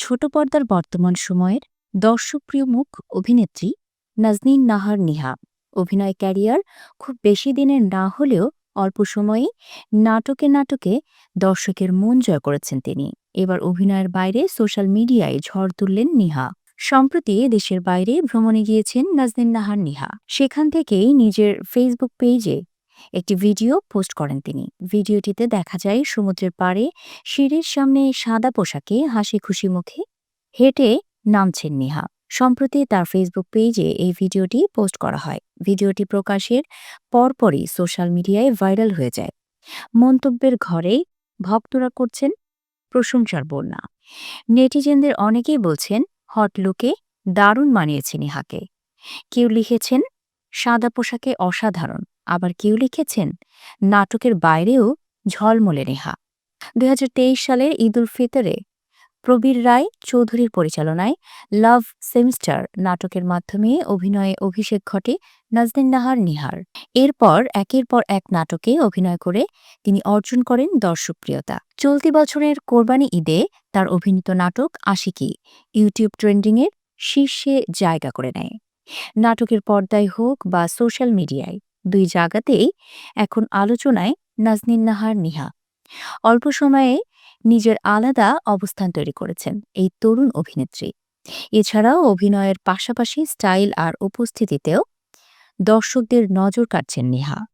ছোট পর্দার বর্তমান সময়ের দর্শকপ্রিয় মুখ অভিনেত্রী নাজনীন নাহার নিহা। অভিনয় ক্যারিয়ার খুব বেশি দিনের না হলেও অল্প সময়েই নাটকে নাটকে দর্শকের মন জয় করেছেন তিনি। এবার অভিনয়ের বাইরে সোশ্যাল মিডিয়ায় ঝড় তুললেন নিহা। সম্প্রতি দেশের বাইরে ভ্রমণে গিয়েছেন নাজনীন নাহার নিহা। সেখান থেকেই নিজের ফেসবুক পেজে একটি ভিডিও পোস্ট করেন তিনি। ভিডিওটিতে দেখা যায় সমুদ্রের পাড়ে সিঁড়ির সামনে সাদা পোশাকে হাসি খুশি মুখে হেঁটে নামছেন নিহা। সম্প্রতি তার ফেসবুক পেজে এই ভিডিওটি পোস্ট করা হয়। ভিডিওটি প্রকাশের পরপরই সোশ্যাল মিডিয়ায় ভাইরাল হয়ে যায়। মন্তব্যের ঘরে ভক্তরা করছেন প্রশংসার বন্যা। নেটিজেনদের অনেকেই বলছেন হট লুকে দারুণ মানিয়েছে নিহাকে। কেউ লিখেছেন সাদা পোশাকে অসাধারণ, আবার কেউ লিখেছেন নাটকের বাইরেও ঝলমলে নেহা। ২০২৩ সালের ঈদ উল ফিতরে প্রবীর রায় চৌধুরীর পরিচালনায় লাভ সেমিস্টার নাটকের মাধ্যমে অভিনয়ে অভিষেক ঘটে নাজনীন নাহার নিহার। এরপর একের পর এক নাটকে অভিনয় করে তিনি অর্জন করেন দর্শকপ্রিয়তা। চলতি বছরের কোরবানি ঈদে তার অভিনীত নাটক আশিকি ইউটিউব ট্রেন্ডিংয়ের শীর্ষে জায়গা করে নেয়। নাটকের পর্দায় হোক বা সোশ্যাল মিডিয়ায়, দুই জায়গাতেই এখন আলোচনায় নাজনীন নাহার নিহা। অল্প সময়ে নিজের আলাদা অবস্থান তৈরি করেছেন এই তরুণ অভিনেত্রী। এছাড়াও অভিনয়ের পাশাপাশি স্টাইল আর উপস্থিতিতেও দর্শকদের নজর কাড়ছেন নিহা।